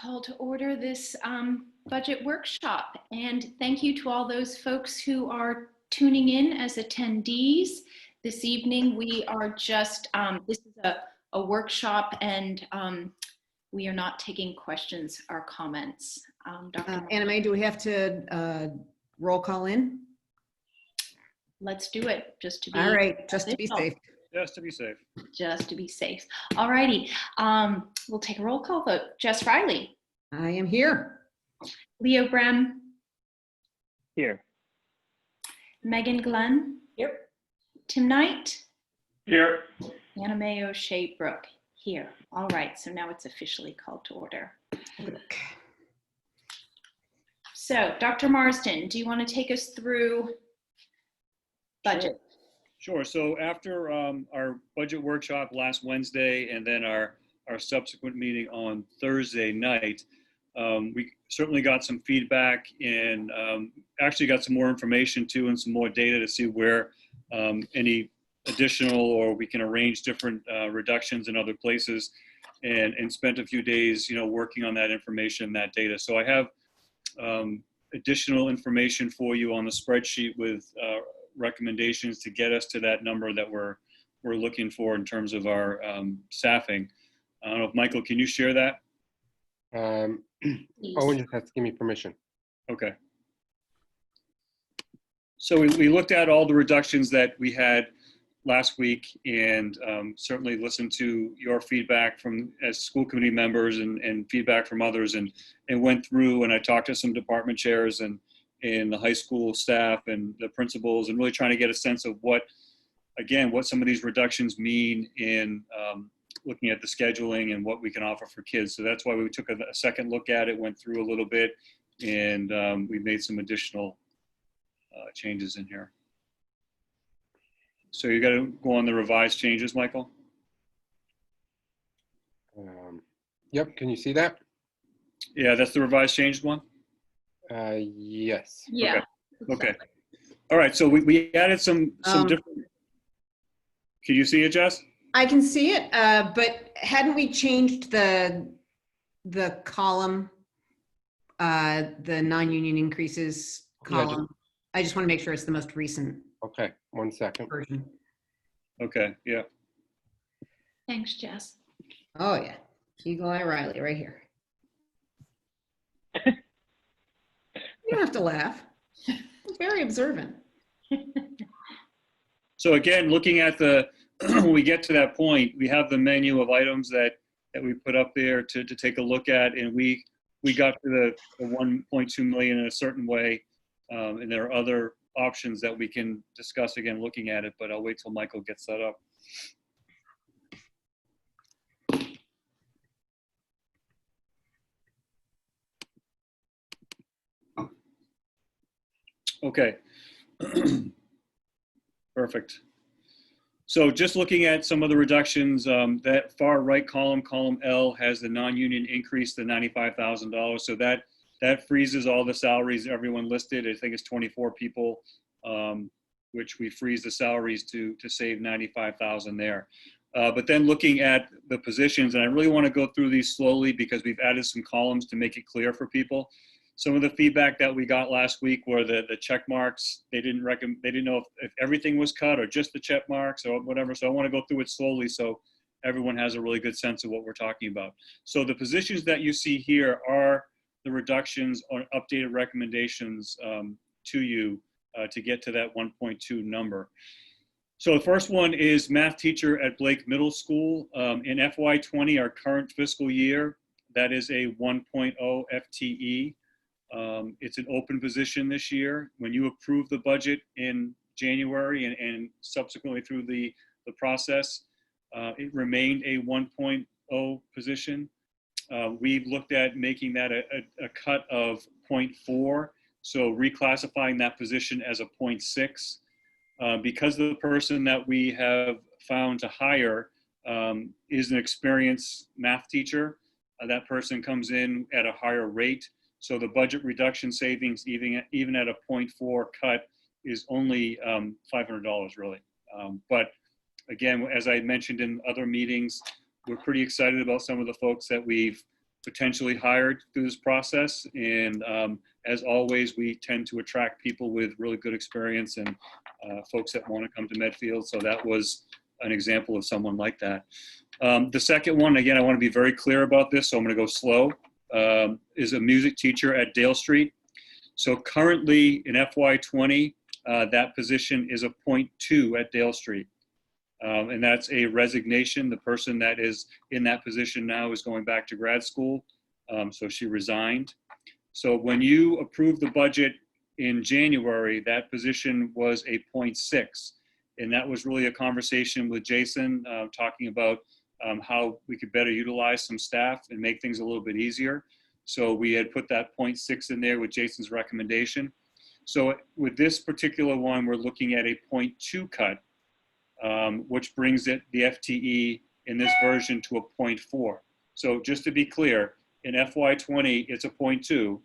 call to order this budget workshop. And thank you to all those folks who are tuning in as attendees. This evening, we are just, this is a workshop, and we are not taking questions or comments. Dr. Anna Mae, do we have to roll call in? Let's do it, just to be all right, just to be safe. Just to be safe. Just to be safe. All righty. We'll take a roll call vote. Jess Riley. I am here. Leo Brem. Here. Megan Glenn. Here. Tim Knight. Here. Anna Mae O'Shea Brooke. Here. All right. So now it's officially called to order. So, Dr. Marsden, do you want to take us through budget? Sure. So after our budget workshop last Wednesday and then our subsequent meeting on Thursday night, we certainly got some feedback and actually got some more information too and some more data to see where any additional or we can arrange different reductions in other places, and spent a few days, working on that information, that data. So I have additional information for you on the spreadsheet with recommendations to get us to that number that we're looking for in terms of our staffing. I don't know if Michael, can you share that? Owen just has to give me permission. Okay. So we looked at all the reductions that we had last week, and certainly listened to your feedback as school committee members and feedback from others, and went through, and I talked to some department chairs and the high school staff and the principals, and really trying to get a sense of what some of these reductions mean in looking at the scheduling and what we can offer for kids. So that's why we took a second look at it, went through a little bit, and we made some additional changes in here. So you got to go on the revised changes, Michael? Yep, can you see that? Yeah, that's the revised changed one? Yes. Yeah. Okay. All right, so we added some different. Can you see it, Jess? I can see it, but hadn't we changed the column, the non-union increases column? I just want to make sure it's the most recent Okay, 1 second. version. Okay, yeah. Thanks, Jess. Oh yeah, Eagle Eye Riley right here. You don't have to laugh. I'm very observant. So again, looking at when we get to that point, we have the menu of items that we put up there to take a look at, and we got to the 1.2 million in a certain way, and there are other options that we can discuss again looking at it, but I'll wait till Michael gets that up. Okay. Perfect. So just looking at some of the reductions, that far right column, column L, has the non-union increase to $95,000. So that freezes all the salaries everyone listed. I think it's 24 people, which we freeze the salaries to save $95,000 there. But then looking at the positions, and I really want to go through these slowly because we've added some columns to make it clear for people. Some of the feedback that we got last week were the check marks. They didn't know if everything was cut or just the check marks or whatever. So I want to go through it slowly so everyone has a really good sense of what we're talking about. So the positions that you see here are the reductions or updated recommendations to you to get to that 1.2 number. So the first one is math teacher at Blake Middle School. In FY20, our current fiscal year, that is a 1.0 FTE. It's an open position this year. When you approve the budget in January and subsequently through the process, it remained a 1.0 position. We've looked at making that a cut of 0.4, so reclassifying that position as a 0.6. Because the person that we have found to hire is an experienced math teacher, that person comes in at a higher rate. So the budget reduction savings, even at a 0.4 cut, is only $500 really. But again, as I mentioned in other meetings, we're pretty excited about some of the folks that we've potentially hired through this process. And as always, we tend to attract people with really good experience and folks that want to come to Medfield. So that was an example of someone like that. The second one, again, I want to be very clear about this, so I'm going to go slow, is a music teacher at Dale Street. So currently in FY20, that position is a .2 at Dale Street. And that's a resignation. The person that is in that position now is going back to grad school. So she resigned. So when you approved the budget in January, that position was a .6. And that was really a conversation with Jason talking about how we could better utilize some staff and make things a little bit easier. So we had put that .6 in there with Jason's recommendation. So with this particular one, we're looking at a .2 cut, which brings the FTE in this version to a .4. So just to be clear, in FY20, it's a .2.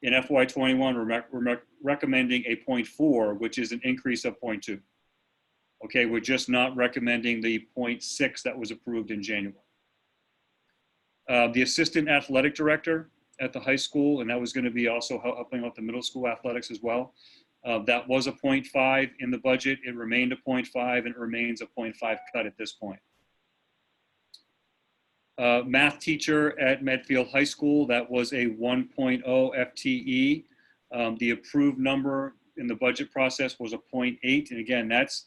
In FY21, we're recommending a .4, which is an increase of .2. Okay, we're just not recommending the .6 that was approved in January. The assistant athletic director at the high school, and that was going to be also helping out the middle school athletics as well. That was a .5 in the budget. It remained a .5 and it remains a .5 cut at this point. Math teacher at Medfield High School, that was a 1.0 FTE. The approved number in the budget process was a .8. And again, that's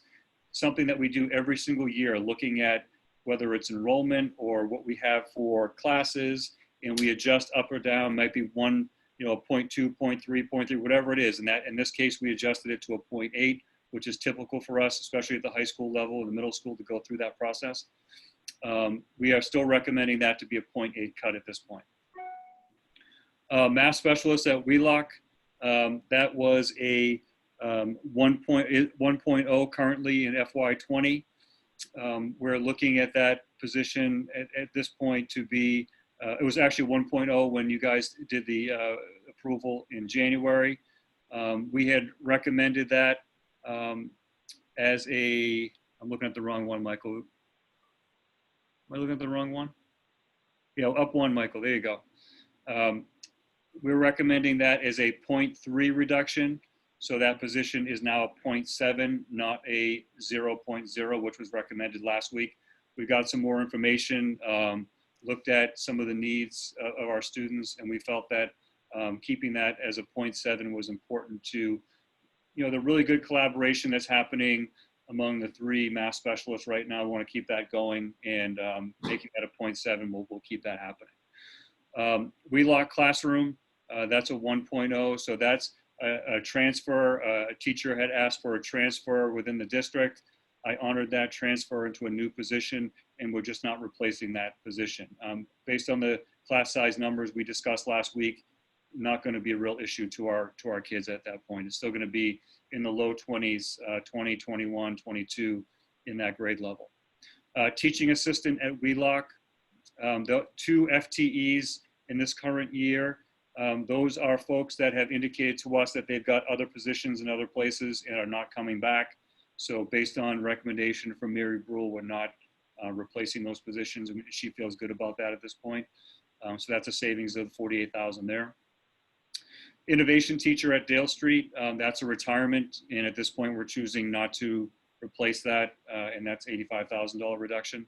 something that we do every single year, looking at whether it's enrollment or what we have for classes, and we adjust up or down, might be one, a .2, .3, .3, whatever it is. And that, in this case, we adjusted it to a .8, which is typical for us, especially at the high school level and the middle school, to go through that process. We are still recommending that to be a .8 cut at this point. Math specialist at Wheelock, that was a 1.0 currently in FY20. We're looking at that position at this point to be, it was actually 1.0 when you guys did the approval in January. We had recommended that as a, I'm looking at the wrong one, Michael. Am I looking at the wrong one? Yeah, up one, Michael, there you go. We're recommending that as a .3 reduction. So that position is now a .7, not a 0.0, which was recommended last week. We got some more information, looked at some of the needs of our students, and we felt that keeping that as a .7 was important to, the really good collaboration that's happening among the three math specialists right now. We want to keep that going, and making that a .7, we'll keep that happening. Wheelock classroom, that's a 1.0, so that's a transfer. A teacher had asked for a transfer within the district. I honored that transfer into a new position, and we're just not replacing that position. Based on the class size numbers we discussed last week, not going to be a real issue to our kids at that point. It's still going to be in the low 20s, 20, 21, 22 in that grade level. Teaching assistant at Wheelock, the 2 FTEs in this current year. Those are folks that have indicated to us that they've got other positions in other places and are not coming back. So based on recommendation from Mary Brule, we're not replacing those positions. And she feels good about that at this point. So that's a savings of $48,000 there. Innovation teacher at Dale Street, that's a retirement. And at this point, we're choosing not to replace that. And that's $85,000 reduction.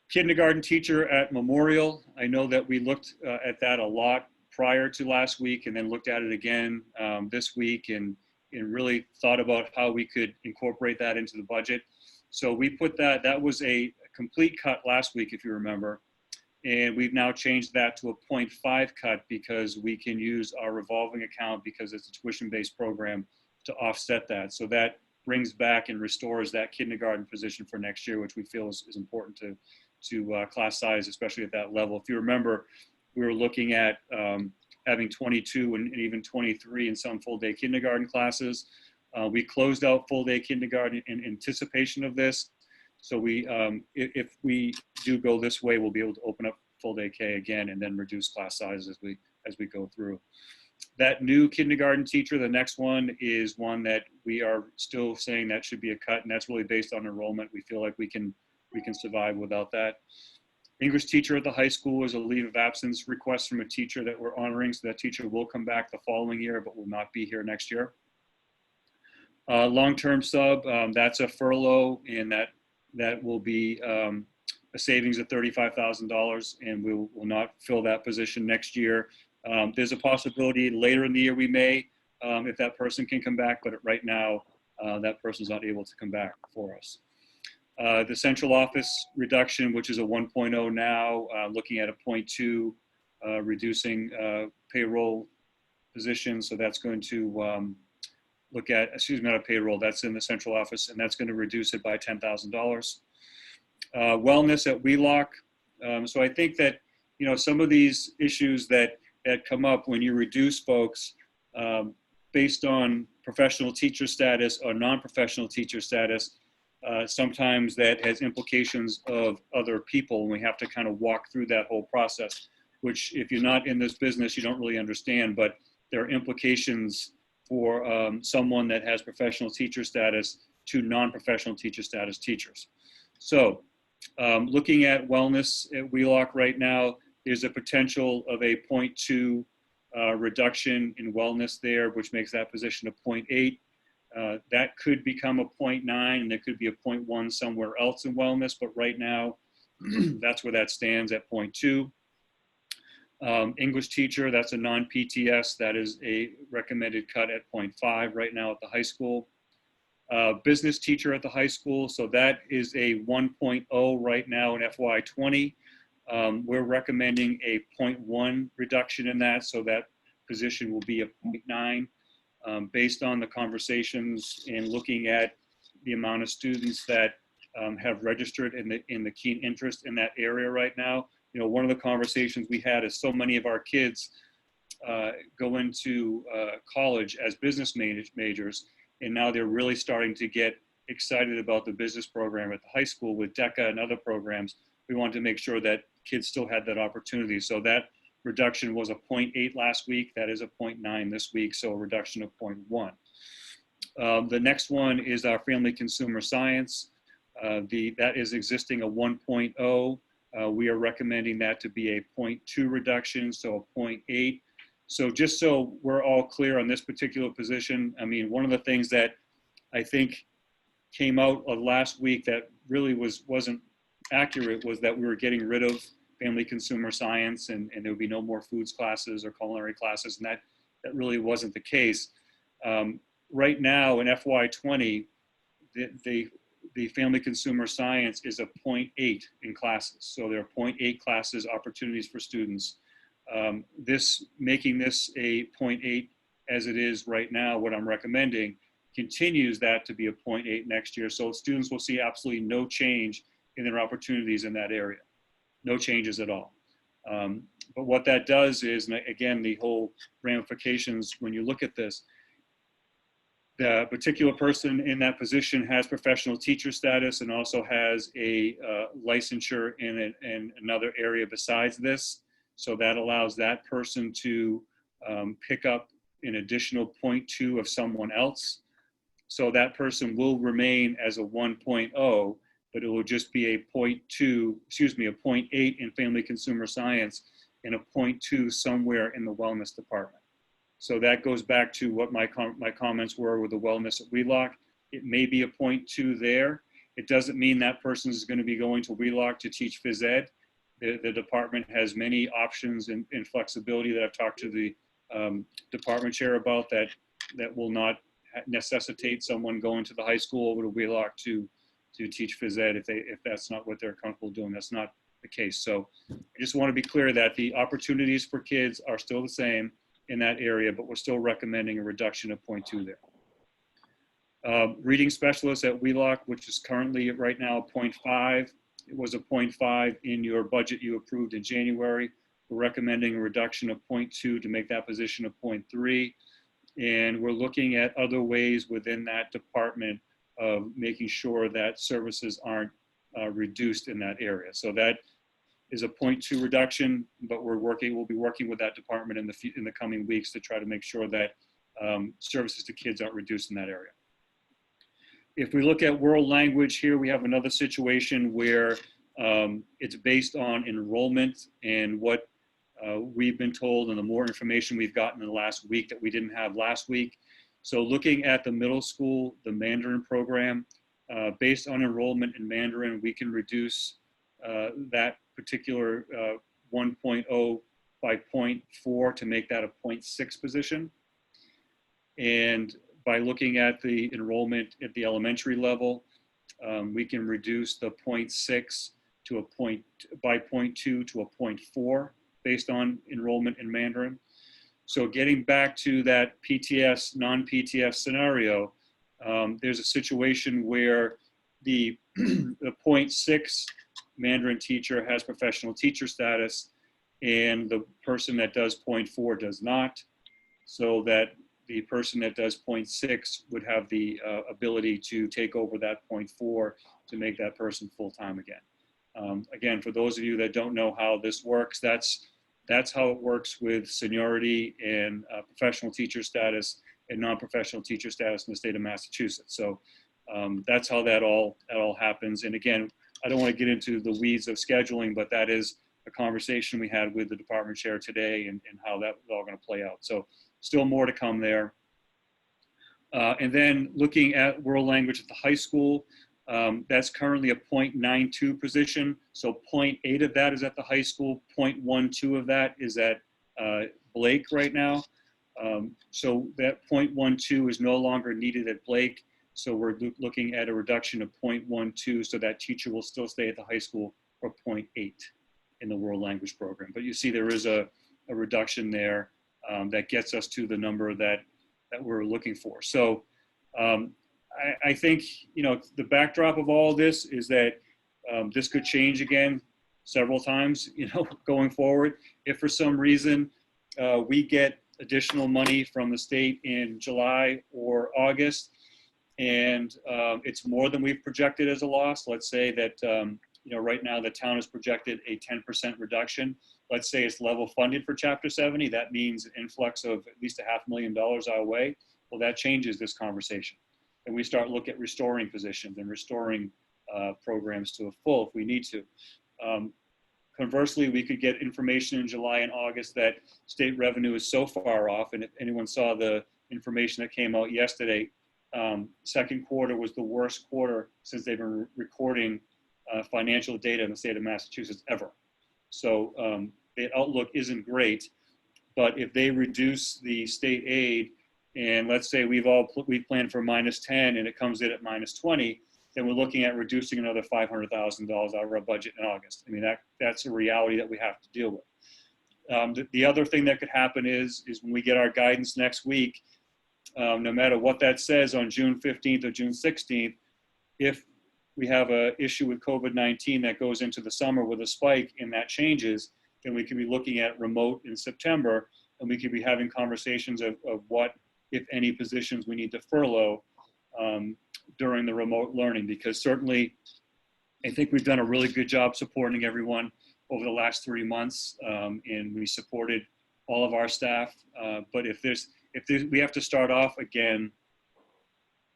Kindergarten teacher at Memorial. I know that we looked at that a lot prior to last week, and then looked at it again this week, and really thought about how we could incorporate that into the budget. So we put that was a complete cut last week, if you remember, and we've now changed that to a 0.5 cut because we can use our revolving account, because it's a tuition-based program, to offset that. So that brings back and restores that kindergarten position for next year, which we feel is important to class size, especially at that level. If you remember, we were looking at having 22 and even 23 in some full day kindergarten classes. We closed out full day kindergarten in anticipation of this. So if we do go this way, we'll be able to open up full day K again and then reduce class sizes as we go through. That new kindergarten teacher, the next one, is one that we are still saying that should be a cut, and that's really based on enrollment. We feel like we can survive without that. English teacher at the high school is a leave of absence request from a teacher that we're honoring, so that teacher will come back the following year, but will not be here next year. Long-term sub, that's a furlough, and that will be a savings of $35,000, and we will not fill that position next year. There's a possibility later in the year we may, if that person can come back, but right now that person's not able to come back for us. The central office reduction, which is a 1.0 now, looking at a 0.2, reducing payroll position. So that's going to look at, not a payroll, that's in the central office, and that's going to reduce it by $10,000. Wellness at Wheelock. So I think that, some of these issues that come up when you reduce folks based on professional teacher status or non-professional teacher status, sometimes that has implications of other people, and we have to kind of walk through that whole process, which if you're not in this business, you don't really understand, but there are implications for someone that has professional teacher status to non-professional teacher status teachers. So looking at wellness at Wheelock right now, there's a potential of a 0.2 reduction in wellness there, which makes that position a 0.8. That could become a 0.9, and there could be a 0.1 somewhere else in wellness, but right now, that's where that stands at 0.2. English teacher, that's a non-PTS, that is a recommended cut at 0.5 right now at the high school. Business teacher at the high school, so that is a 1.0 right now in FY20. We're recommending a 0.1 reduction in that, so that position will be a 0.9. Based on the conversations and looking at the amount of students that have registered in the keen interest in that area right now. One of the conversations we had is so many of our kids go into college as business majors, and now they're really starting to get excited about the business program at the high school with DECA and other programs. We wanted to make sure that kids still had that opportunity. So that reduction was a 0.8 last week. That is a 0.9 this week, so a reduction of 0.1. The next one is our family consumer science. That is existing a 1.0. We are recommending that to be a 0.2 reduction, so a 0.8. So just so we're all clear on this particular position, I mean, one of the things that I think came out of last week that really wasn't accurate was that we were getting rid of family consumer science, and there would be no more foods classes or culinary classes, and that really wasn't the case. Right now in FY20, the family consumer science is a 0.8 in classes. So there are 0.8 classes, opportunities for students. Making this a 0.8 as it is right now, what I'm recommending, continues that to be a 0.8 next year. So students will see absolutely no change in their opportunities in that area. No changes at all. But what that does is, and again, the whole ramifications, when you look at this, the particular person in that position has professional teacher status and also has a licensure in another area besides this. So that allows that person to pick up an additional 0.2 of someone else. So that person will remain as a 1.0, but it will just be a 0.8 in family consumer science and a 0.2 somewhere in the wellness department. So that goes back to what my comments were with the wellness at Wheelock. It may be a 0.2 there. It doesn't mean that person is going to be going to Wheelock to teach phys ed. The department has many options and flexibility that I've talked to the department chair about that will not necessitate someone going to the high school over to Wheelock to teach phys ed if that's not what they're comfortable doing. That's not the case. So I just want to be clear that the opportunities for kids are still the same in that area, but we're still recommending a reduction of 0.2 there. Reading specialists at Wheelock, which is currently right now 0.5. It was a 0.5 in your budget you approved in January. We're recommending a reduction of 0.2 to make that position a 0.3. And we're looking at other ways within that department of making sure that services aren't reduced in that area. So that is a 0.2 reduction, but we'll be working with that department in the coming weeks to try to make sure that services to kids aren't reduced in that area. If we look at world language here, we have another situation where It's based on enrollment and what we've been told and the more information we've gotten in the last week that we didn't have last week. So looking at the middle school, the Mandarin program, based on enrollment in Mandarin, we can reduce that particular 1.0 by 0.4 to make that a 0.6 position. And by looking at the enrollment at the elementary level, we can reduce the 0.6 to a by 0.2 to a 0.4 based on enrollment in Mandarin. So getting back to that PTS, non-PTS scenario, there's a situation where the 0.6 Mandarin teacher has professional teacher status and the person that does 0.4 does not, so that the person that does 0.6 would have the ability to take over that 0.4 to make that person full-time again. Again, for those of you that don't know how this works, that's how it works with seniority and professional teacher status and non-professional teacher status in the state of Massachusetts. So that's how that all happens. And again, I don't want to get into the weeds of scheduling, but that is a conversation we had with the department chair today and how that was all going to play out. So still more to come there. And then looking at world language at the high school, that's currently a 0.92 position. So 0.8 of that is at the high school, 0.12 of that is at Blake right now. So that 0.12 is no longer needed at Blake. So we're looking at a reduction of 0.12, so that teacher will still stay at the high school for 0.8 in the world language program. But you see there is a reduction there that gets us to the number that we're looking for. So I think, you know, the backdrop of all this is that this could change again several times, you know, going forward. If for some reason we get additional money from the state in July or August, and it's more than we've projected as a loss, let's say that, you know, right now the town has projected a 10% reduction. Let's say it's level funded for Chapter 70. That means an influx of at least $500,000 our way. Well, that changes this conversation. And we start look at restoring positions and restoring programs to a full if we need to. Conversely, we could get information in July and August that state revenue is so far off. And if anyone saw the information that came out yesterday, second quarter was the worst quarter since they've been recording financial data in the state of Massachusetts ever. So the outlook isn't great, but if they reduce the state aid, and let's say we planned for -10 and it comes in at -20, then we're looking at reducing another $500,000 out of our budget in August. I mean, that's a reality that we have to deal with. The other thing that could happen is when we get our guidance next week, no matter what that says on June 15th or June 16th, if we have an issue with COVID-19 that goes into the summer with a spike and that changes, then we could be looking at remote in September, and we could be having conversations of what, if any, positions we need to furlough during the remote learning, because certainly I think we've done a really good job supporting everyone over the last 3 months, and we supported all of our staff. But if we have to start off again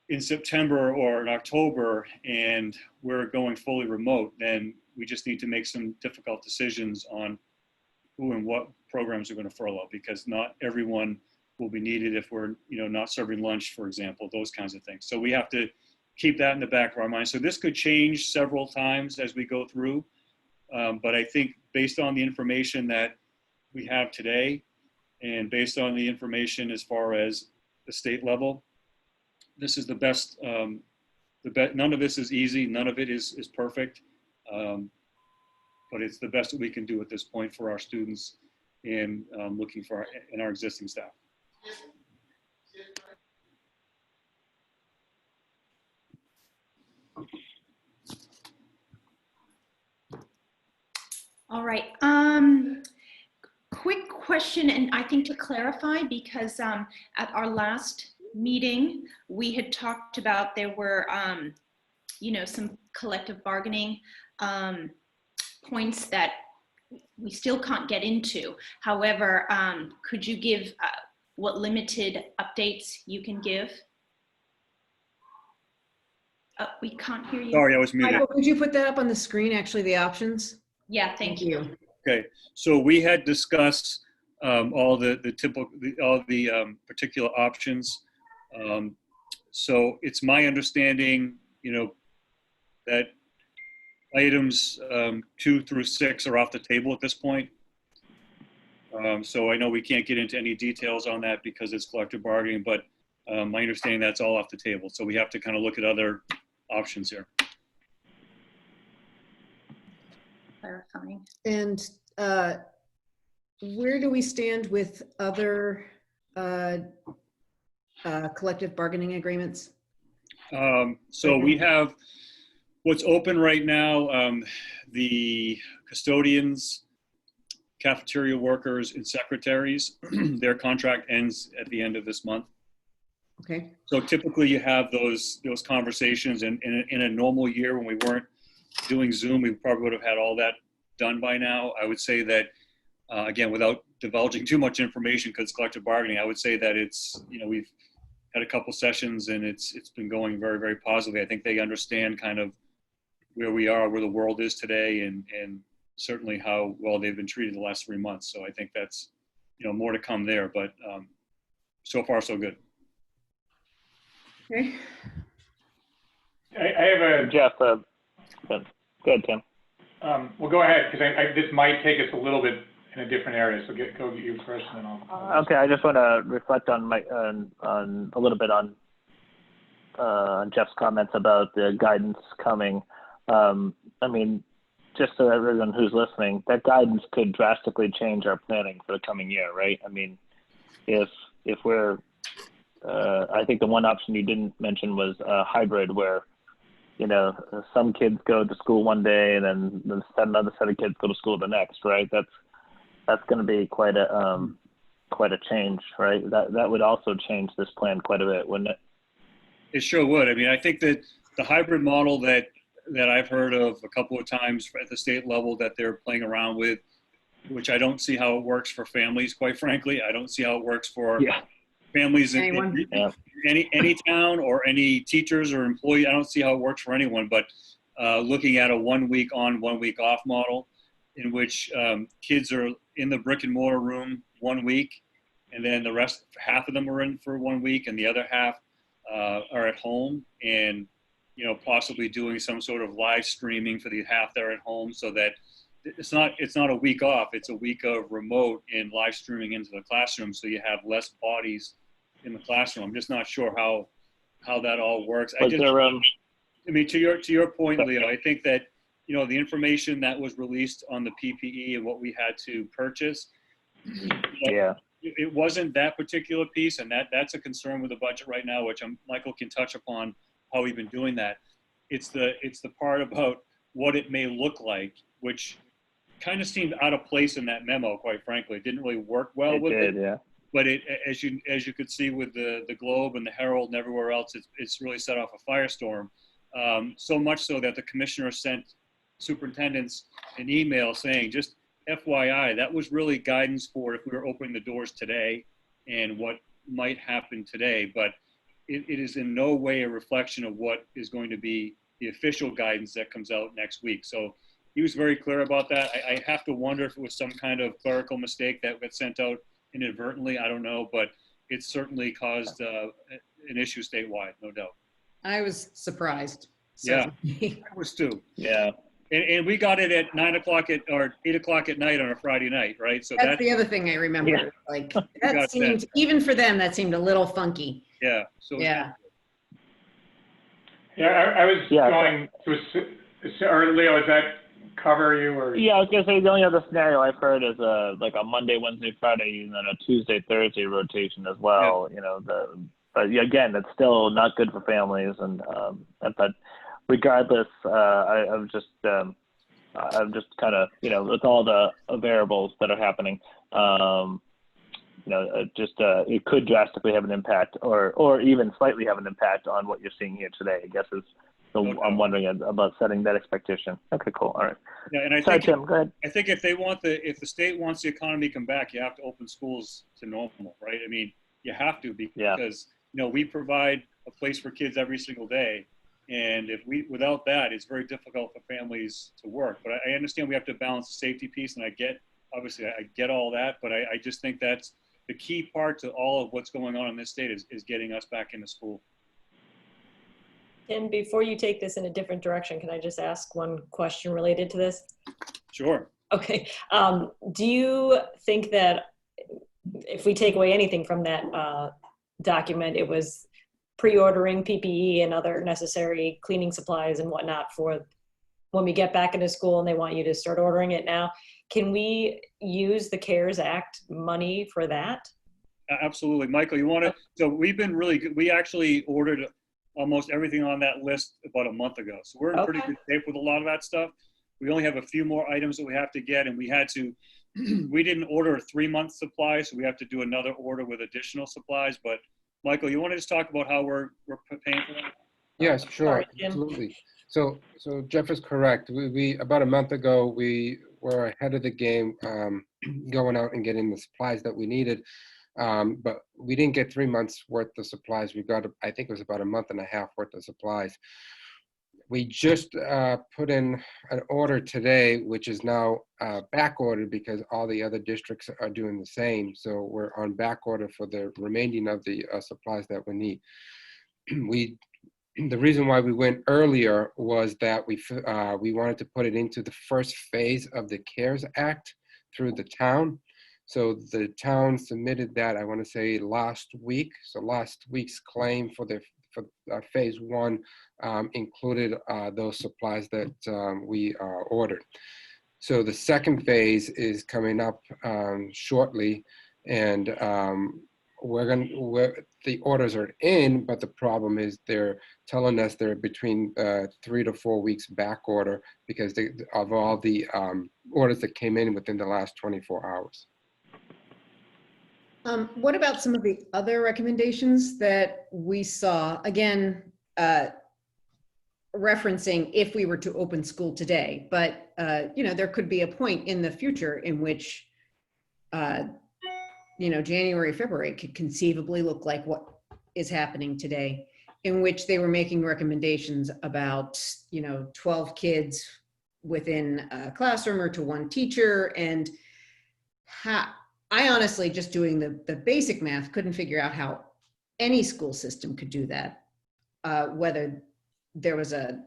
in September or in October and we're going fully remote, then we just need to make some difficult decisions on who and what programs are going to furlough, because not everyone will be needed if we're, you know, not serving lunch, for example, those kinds of things. So we have to keep that in the back of our mind. So this could change several times as we go through. But I think based on the information that we have today and based on the information as far as the state level, this is the best. None of this is easy. None of it is perfect. But it's the best that we can do at this point for our students and looking for our existing staff. All right. Quick question, and I think to clarify, because at our last meeting, we had talked about there were, you know, some collective bargaining points that we still can't get into. However, could you give what limited updates you can give? We can't hear you. Sorry, I was muted. Michael, could you put that up on the screen, actually, the options? Yeah, thank you. Okay, so we had discussed all the typical, all the particular options. So it's my understanding, that items 2 through 6 are off the table at this point. So I know we can't get into any details on that because it's collective bargaining, but my understanding that's all off the table. So we have to kind of look at other options here. Clarifying. And where do we stand with other collective bargaining agreements? So we have what's open right now, the custodians, cafeteria workers, and secretaries. Their contract ends at the end of this month. Okay. So typically you have those conversations, and in a normal year when we weren't doing Zoom, we probably would have had all that done by now. I would say that, again, without divulging too much information because collective bargaining, I would say that it's, we've had a couple sessions and it's been going very, very positively. I think they understand kind of where we are, where the world is today, and certainly how well they've been treated the last 3 months. So I think that's, more to come there, but so far so good. Okay. I have a, Jeff, go ahead, Tim. well, go ahead, because this might take us a little bit in a different area, so go get you first, and then I'll. Okay, I just want to reflect on on a little bit on Jeff's comments about the guidance coming. I mean, just so everyone who's listening, that guidance could drastically change our planning for the coming year, right? I mean, if we're, I think the one option you didn't mention was hybrid, where some kids go to school one day and then another set of kids go to school the next, right? That's going to be quite a change, right? That would also change this plan quite a bit, wouldn't it? It sure would. I mean, I think that the hybrid model that I've heard of a couple of times at the state level that they're playing around with, which I don't see how it works for families, quite frankly. I don't see how it works for families in any town or any teachers or employees. I don't see how it works for anyone, but looking at a 1 week on, 1 week off model in which kids are in the brick and mortar room 1 week, and then the rest, half of them are in for 1 week and the other half are at home, and possibly doing some sort of live streaming for the half that are at home, so that it's not a week off, it's a week of remote and live streaming into the classroom, so you have less bodies in the classroom. I'm just not sure how that all works. I mean, to your point, Leo, I think that the information that was released on the PPE and what we had to purchase, it wasn't that particular piece, and that's a concern with the budget right now, which Michael can touch upon how we've been doing that. It's the part about what it may look like, which kind of seemed out of place in that memo, quite frankly. It didn't really work well with it. Yeah. But as you could see with the Globe and the Herald and everywhere else, it's really set off a firestorm. So much so that the commissioner sent superintendents an email saying, just FYI, that was really guidance for if we were opening the doors today and what might happen today. But it is in no way a reflection of what is going to be the official guidance that comes out next week. So he was very clear about that. I have to wonder if it was some kind of clerical mistake that got sent out inadvertently. I don't know, but it certainly caused an issue statewide, no doubt. I was surprised. Yeah, I was too. Yeah. And we got it at 9 o'clock or 8 o'clock at night on a Friday night, right? So that's the other thing I remember. Yeah. Like that seemed, even for them, that seemed a little funky. Yeah. So yeah. I was going to, or Leo, does that cover you? Or? Yeah, I was gonna say the only other scenario I've heard is like a Monday, Wednesday, Friday, and then a Tuesday, Thursday rotation as well. Yeah. But again, it's still not good for families, and but regardless, I'm just kind of with all the variables that are happening, it could drastically have an impact, or even slightly have an impact on what you're seeing here today, I guess is. So I'm wondering about setting that expectation. Okay, cool. All right. Yeah, and I Sorry, think Tim, go ahead. I think if the state wants the economy to come back, you have to open schools to normal, right? I mean, you have to, because we provide a place for kids every single day, And without that, it's very difficult for families to work. But I understand we have to balance the safety piece, and obviously I get all that, but I just think that's the key part to all of what's going on in this state is getting us back into school. And before you take this in a different direction, can I just ask one question related to this? Sure. Okay. Do you think that if we take away anything from that document, it was pre-ordering PPE and other necessary cleaning supplies and whatnot for when we get back into school and they want you to start ordering it now? Can we use the CARES Act money for that? Absolutely. Michael, you want to, so we've been really good. We actually ordered almost everything on that list about a month ago. So we're in pretty good shape with a lot of that stuff. We only have a few more items that we have to get, and we didn't order a 3-month supply, so we have to do another order with additional supplies. But Michael, you want to just talk about how we're paying for that? Yes, sure, Sorry, Jim. absolutely. So Jeff is correct. We about a month ago, we were ahead of the game, going out and getting the supplies that we needed. But we didn't get 3 months worth of supplies. We got, I think it was about a month and a half worth of supplies. We just put in an order today, which is now back ordered because all the other districts are doing the same. So we're on back order for the remaining of the supplies that we need. The reason why we went earlier was that we wanted to put it into the first phase of the CARES Act through the town. So the town submitted that, I want to say last week. So last week's claim for phase 1 included those supplies that we ordered. So the second phase is coming up shortly, and the orders are in, but the problem is they're telling us they're between 3 to 4 weeks back order because of all the orders that came in within the last 24 hours. What about some of the other recommendations that we saw? Again, referencing if we were to open school today, but there could be a point in the future in which, January, February could conceivably look like what is happening today, in which they were making recommendations about, 12 kids within a classroom or to one teacher. And I honestly, just doing the basic math, couldn't figure out how any school system could do that, whether there was no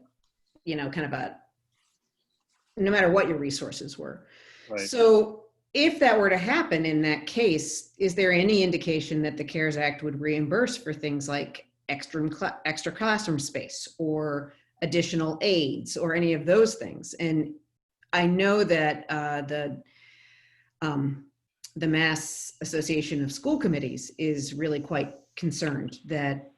matter what your resources were. Right. So if that were to happen in that case, is there any indication that the CARES Act would reimburse for things like extra classroom space or additional aides or any of those things? And I know that the Mass Association of School Committees is really quite concerned that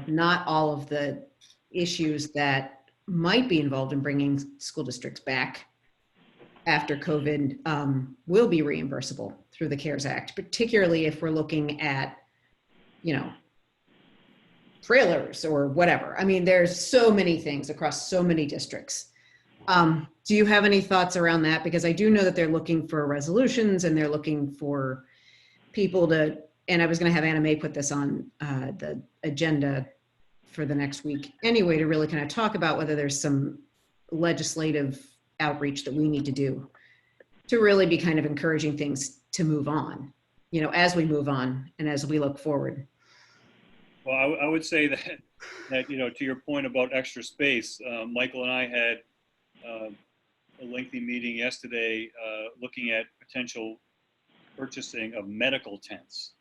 not all of the issues that might be involved in bringing school districts back after COVID will be reimbursable through the CARES Act, particularly if we're looking at, trailers or whatever. I mean, there's so many things across so many districts. Do you have any thoughts around that? Because I do know that they're looking for resolutions and they're looking for people to, and I was going to have Anna Mae put this on the agenda for the next week anyway, to really kind of talk about whether there's some legislative outreach that we need to do to really be kind of encouraging things to move on, as we move on and as we look forward. Well, I would say that to your point about extra space, Michael and I had a lengthy meeting yesterday looking at potential purchasing of medical tents.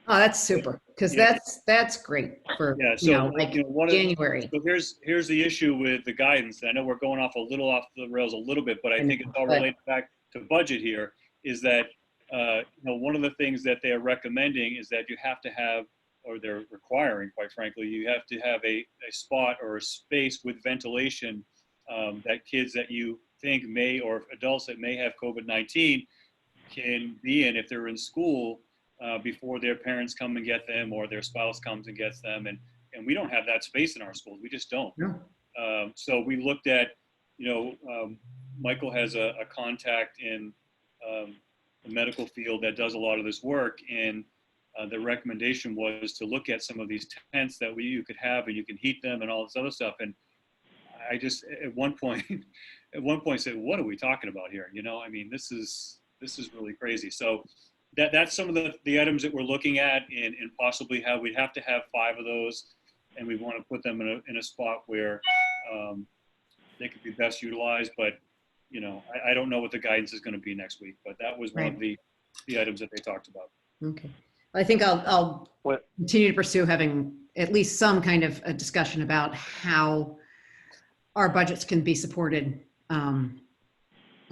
Oh, that's super, because that's great for January. So here's the issue with the guidance. I know we're going off the rails a little bit, but I think it's all related back to budget here. Is that one of the things that they are recommending is that you have to have, or they're requiring, quite frankly, you have to have a spot or a space with ventilation that kids that you think may, or adults that may have COVID-19 can be in if they're in school before their parents come and get them or their spouse comes and gets them. And we don't have that space in our schools. We just don't. Yeah. So we looked at, Michael has a contact in the medical field that does a lot of this work. And the recommendation was to look at some of these tents that you could have and you can heat them and all this other stuff. And I just, at one point said, what are we talking about here? You know, I mean, this is really crazy. So that's some of the items that we're looking at, and possibly we'd have to have 5 of those, and we want to put them in a spot where they could be best utilized. But, you know, I don't know what the guidance is going to be next week, but that was one of the items that they talked about. Okay. I think I'll continue to pursue having at least some kind of a discussion about how our budgets can be supported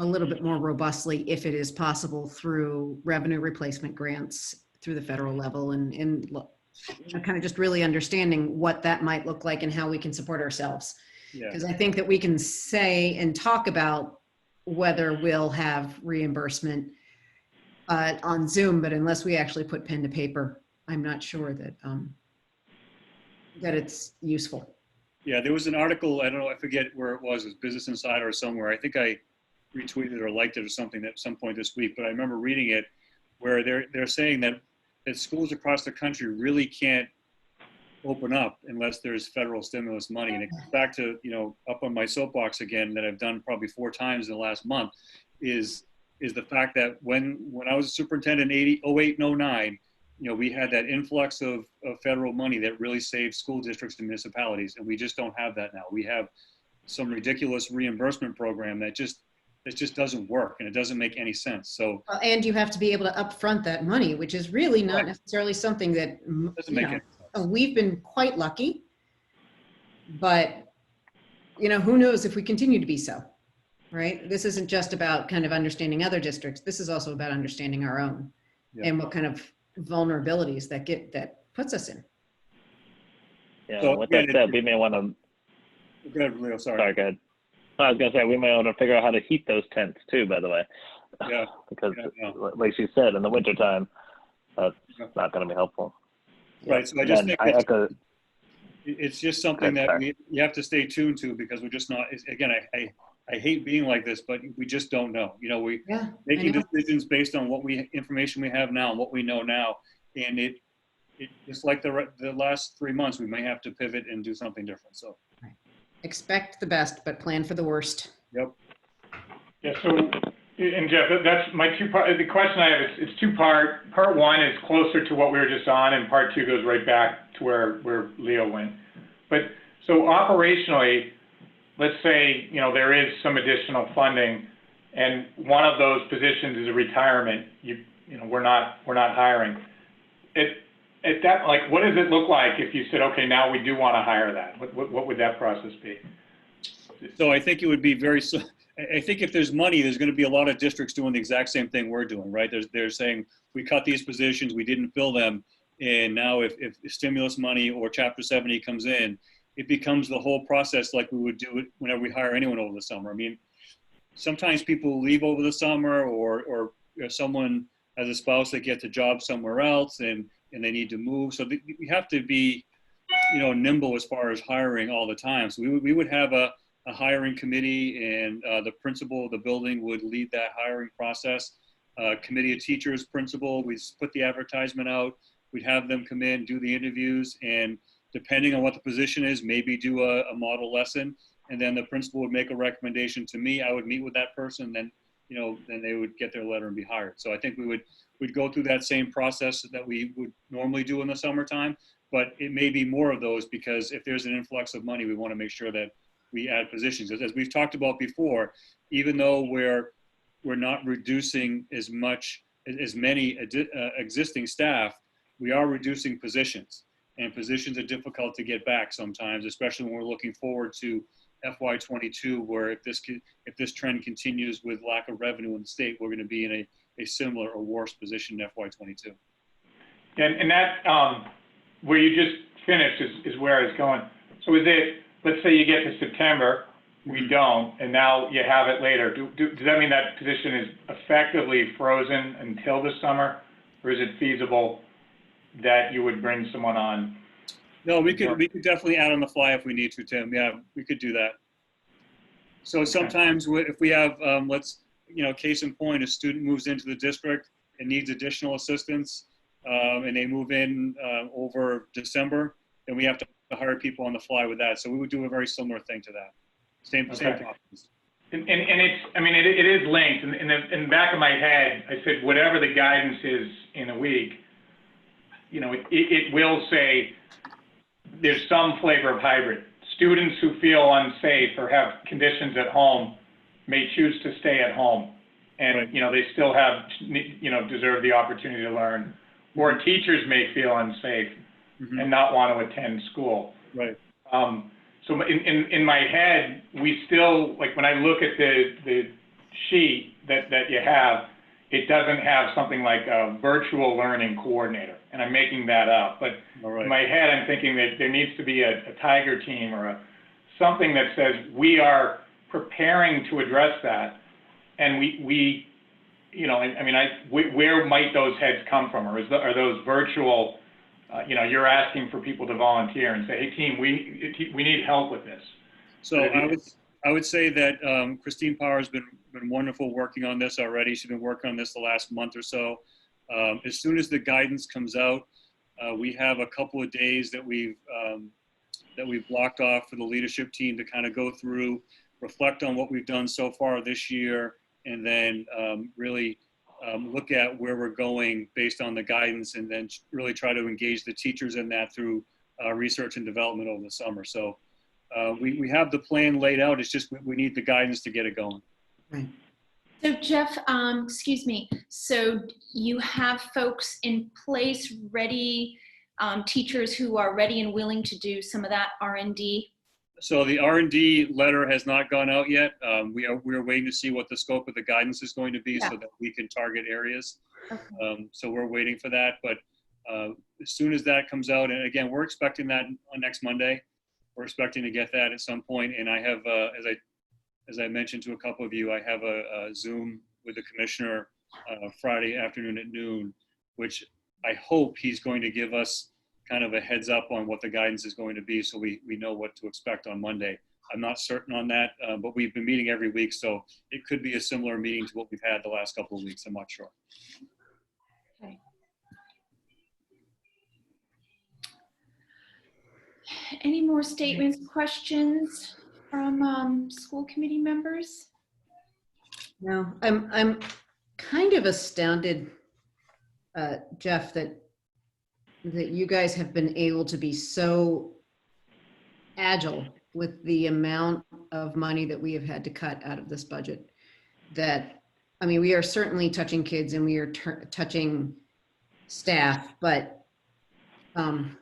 a little bit more robustly, if it is possible, through revenue replacement grants through the federal level, and kind of just really understanding what that might look like and how we can support ourselves. Because I think that we can say and talk about whether we'll have reimbursement on Zoom, but unless we actually put pen to paper, I'm not sure that that it's useful. Yeah, there was an article, I don't know, I forget where it was Business Insider or somewhere. I think I retweeted or liked it or something at some point this week, but I remember reading it where they're saying that schools across the country really can't open up unless there's federal stimulus money. And it goes back to, you know, up on my soapbox again, that I've done probably 4 times in the last month, is the fact that when I was a superintendent in 08 and 09, you know, we had that influx of federal money that really saved school districts and municipalities, and we just don't have that now. We have some ridiculous reimbursement program that just doesn't work, and it doesn't make any sense. So, and you have to be able to upfront that money, which is really not necessarily something that doesn't make any sense. We've been quite lucky, but you know, who knows if we continue to be so, right? This isn't just about kind of understanding other districts. This is also about understanding our own and what kind of vulnerabilities that puts us in. Yeah, So, with that said, we may want to. Go ahead, Leo, sorry. Sorry, go ahead. I was going to say, we may want to figure out how to heat those tents too, by the way. Yeah. Because, like you said, in the wintertime, that's not going to be helpful. Right. So I just think it's just something that you have to stay tuned to, because we're just not, again, I hate being like this, but we just don't know. You know, making decisions based on information we have now and what we know now. And it just like the last 3 months, we may have to pivot and do something different. So expect the best, but plan for the worst. Yep. Yeah, so, and Jeff, that's my the question I have, it's 2-part. Part 1 is closer to what we were just on, and part 2 goes right back to where Leo went. But, so operationally, let's say, you know, there is some additional funding, and one of those positions is a retirement, you know, we're not hiring. At that, like, what does it look like if you said, okay, now we do want to hire that? What would that process be? So I think it would be I think if there's money, there's going to be a lot of districts doing the exact same thing we're doing, right? They're saying, we cut these positions, we didn't fill them, and now if stimulus money or Chapter 70 comes in, it becomes the whole process like we would do it whenever we hire anyone over the summer. I mean, sometimes people leave over the summer, or someone has a spouse that gets a job somewhere else and they need to move. So we have to be, you know, nimble as far as hiring all the time. So we would have a hiring committee, and the principal of the building would lead that hiring process. Committee of teachers, principal, we put the advertisement out. We'd have them come in, do the interviews, and depending on what the position is, maybe do a model lesson. And then the principal would make a recommendation to me. I would meet with that person, then, you know, then they would get their letter and be hired. So I think we'd go through that same process that we would normally do in the summertime, but it may be more of those, because if there's an influx of money, we want to make sure that we add positions. As we've talked about before, even though we're not reducing as many existing staff, we are reducing positions, and positions are difficult to get back sometimes, especially when we're looking forward to FY22, where if this trend continues with lack of revenue in the state, we're going to be in a similar or worse position in FY22. And that, where you just finished is where it's going. So is it, let's say you get to September, we don't, and now you have it later. Does that mean that position is effectively frozen until the summer, or is it feasible that you would bring someone on? No, we could definitely add on the fly if we need to, Tim. Yeah, we could do that. So sometimes if we have, case in point, a student moves into the district and needs additional assistance, and they move in over December, then we have to hire people on the fly with that. So we would do a very similar thing to that. Same process. And it's, I mean, it is linked. In the back of my head, I said, whatever the guidance is in a week, you know, it will say there's some flavor of hybrid. Students who feel unsafe or have conditions at home may choose to stay at home. And, Right. you know, they still have, you know, deserve the opportunity to learn. Or teachers may feel unsafe Mm-hmm. and not want to attend school. Right. So in my head, we still, like when I look at the sheet that you have, it doesn't have something like a virtual learning coordinator, and I'm making that up. But All right. in my head, I'm thinking that there needs to be a Tiger team or something that says we are preparing to address that, and we you know, I mean, where might those heads come from, or are those virtual? You know, you're asking for people to volunteer and say, hey, team, we need help with this. So I would say that Christine Power has been wonderful working on this already. She's been working on this the last month or so. As soon as the guidance comes out, we have a couple of days that we've blocked off for the leadership team to kind of go through, reflect on what we've done so far this year, and then really look at where we're going based on the guidance, and then really try to engage the teachers in that through research and development over the summer. So we have the plan laid out. It's just we need the guidance to get it going. Right. So Jeff, excuse me, so you have folks in place ready, teachers who are ready and willing to do some of that R&D? So the R&D letter has not gone out yet. We're waiting to see what the scope of the guidance is going to be, so that we can target areas. Okay. So we're waiting for that. But as soon as that comes out, and again, we're expecting that on next Monday. We're expecting to get that at some point. And I have, as I mentioned to a couple of you, I have a Zoom with the commissioner Friday afternoon at noon, which I hope he's going to give us kind of a heads up on what the guidance is going to be, so we know what to expect on Monday. I'm not certain on that, but we've been meeting every week, so it could be a similar meeting to what we've had the last couple of weeks. I'm not sure. Okay. Any more statements, questions from school committee members? No, I'm kind of astounded, Jeff, that you guys have been able to be so agile with the amount of money that we have had to cut out of this budget. That, I mean, we are certainly touching kids and we are touching staff, but I'm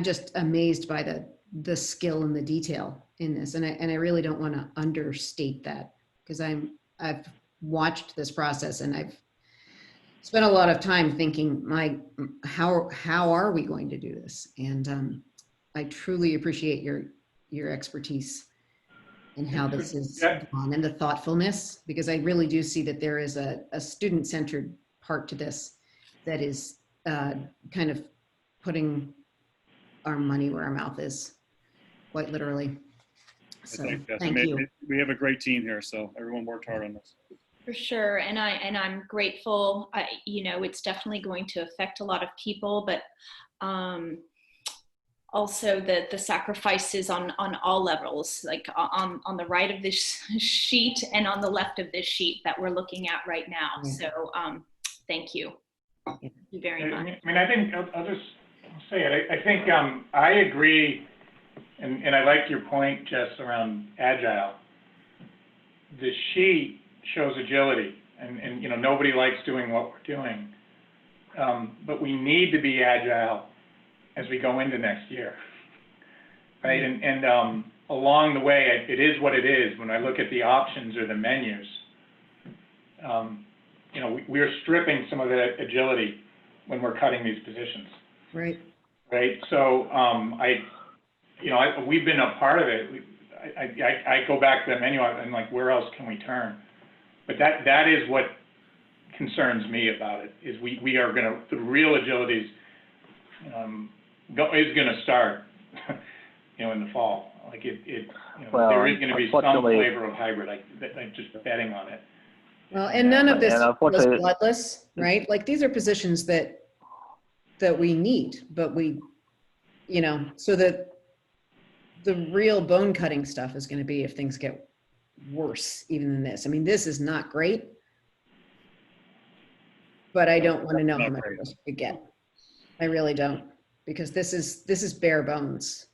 just amazed by the skill and the detail in this, and I really don't want to understate that, because I've watched this process and I've spent a lot of time thinking, how are we going to do this? And I truly appreciate your expertise in how this is done, and the thoughtfulness, because I really do see that there is a student-centered part to this that is kind of putting our money where our mouth is, quite literally. So thank you. We have a great team here, so everyone worked hard on this. For sure, and I'm grateful. You know, it's definitely going to affect a lot of people, but also the sacrifices on all levels, like on the right of this sheet and on the left of this sheet that we're looking at right now. So thank you. Thank you very much. I mean, I think I'll just say it. I think I agree, and I like your point, Jess, around agile. The sheet shows agility, and you know, nobody likes doing what we're doing, but we need to be agile as we go into next year, right? And along the way, it is what it is. When I look at the options or the menus, you know, we're stripping some of that agility when we're cutting these positions. Right. Right. So we've been a part of it. I go back to the menu and like, where else can we turn? But that is what concerns me about it, is we are going to, the real agility is going to start, you know, in the fall. Like there is going to be some flavor of hybrid. I'm just betting on it. Well, and none of this And was unfortunately, bloodless, right? Like, these are positions that we need, but we, so that the real bone cutting stuff is going to be if things get worse even than this. I mean, this is not great, but I don't want to know how Not much great. worse it could get. I really don't, because this is bare bones.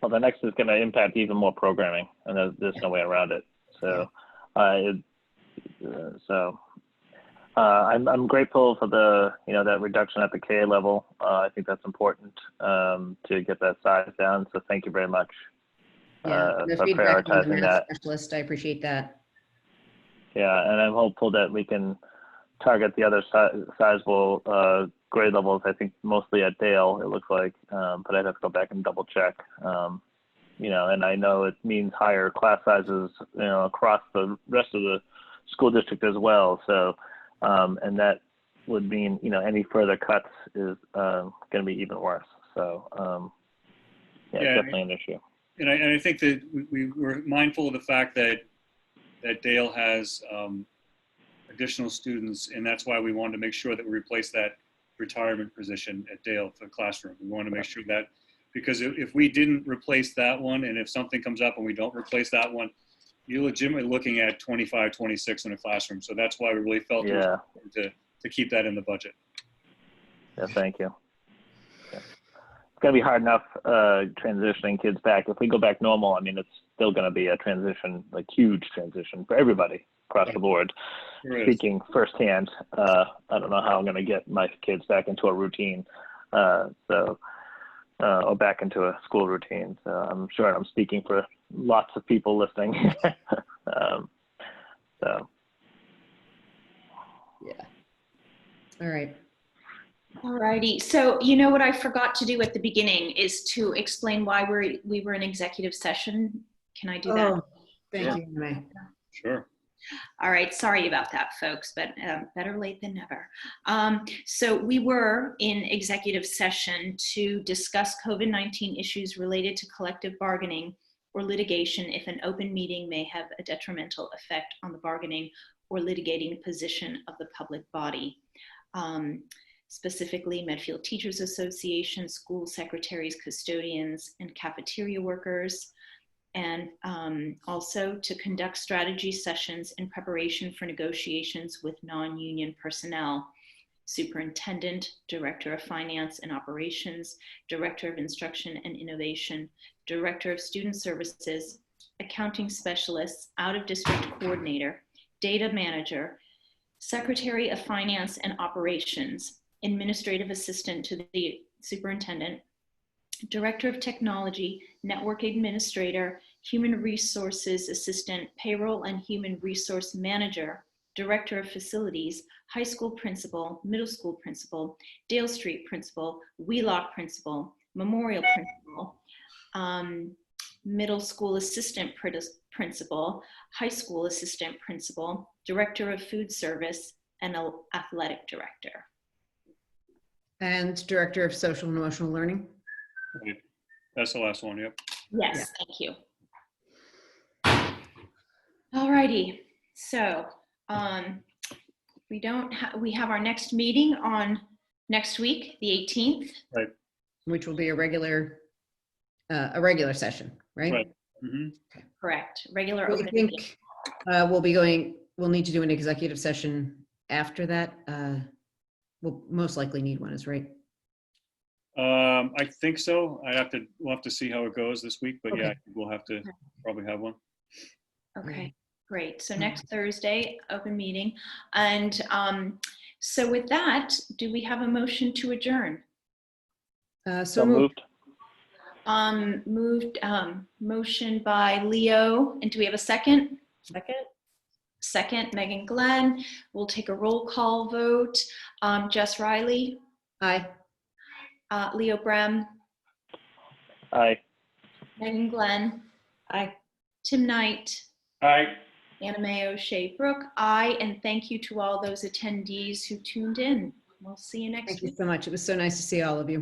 well, the next is going to impact even more programming, and there's no way around it. So, I'm grateful for the that reduction at the KA level. I think that's important to get that size down. So thank you very much Yeah, the for feedback from the prioritizing math that. specialist, I appreciate that. Yeah, and I'm hopeful that we can target the other sizable grade levels. I think mostly at Dale, it looks like, but I'd have to go back and double check. And I know it means higher class sizes, across the rest of the school district as well. So, and that would mean, any further cuts is going to be even worse. So, Yeah. Definitely an issue. And I think that we were mindful of the fact that Dale has additional students, and that's why we wanted to make sure that we replace that retirement position at Dale for the classroom. We want to make sure that, because if we didn't replace that one, and if something comes up and we don't replace that one, you're legitimately looking at 25, 26 in a classroom. So that's why we really felt it was important to keep that in the budget. Yeah, thank you. Yeah. It's going to be hard enough transitioning kids back. If we go back normal, I mean, it's still going to be a transition, like huge transition for everybody across the board. Speaking firsthand, I don't know how I'm going to get my kids back into a routine, or back into a school routine. So I'm sure I'm speaking for lots of people listening. Yeah. All right. All righty. So you know what I forgot to do at the beginning is to explain why we were in executive session. Can I do that? Oh, thank you, Renee. Sure. All right, sorry about that, folks, but better late than never. So we were in executive session to discuss COVID-19 issues related to collective bargaining or litigation if an open meeting may have a detrimental effect on the bargaining or litigating position of the public body. Specifically, Medfield Teachers Association, school secretaries, custodians, and cafeteria workers. And also to conduct strategy sessions in preparation for negotiations with non-union personnel, superintendent, director of finance and operations, director of instruction and innovation, director of student services, accounting specialists, out-of-district coordinator, data manager, secretary of finance and operations, administrative assistant to the superintendent, director of technology, network administrator, human resources assistant, payroll and human resource manager, director of facilities, high school principal, middle school principal, Dale Street principal, Wheelock principal, Memorial principal, middle school assistant principal, high school assistant principal, director of food service, and athletic director. And director of social and emotional learning. Right. That's the last one. Yep. Yes, Yeah. thank you. All righty. So we have our next meeting on next week, the 18th. Right. Which will be a regular session, right? Right. Mm-hmm. Correct. Regular I open meeting. think we'll need to do an executive session after that. We'll most likely need one, is right? I think so. We'll have to see how it goes this week, but Okay. yeah, we'll have to probably have one. Okay, great. So next Thursday, open meeting. And so with that, do we have a motion to adjourn? So moved. Motion by Leo. And do we have a second? Second, Megan Glenn. We'll take a roll call vote. Jess Riley, Aye. Leo Brem, Aye. Megan Glenn, Aye. Tim Knight, Aye. Anna Mae O'Shea Brooke, aye, and thank you to all those attendees who tuned in. We'll see you next Thank week. you so much. It was so nice to see all of you.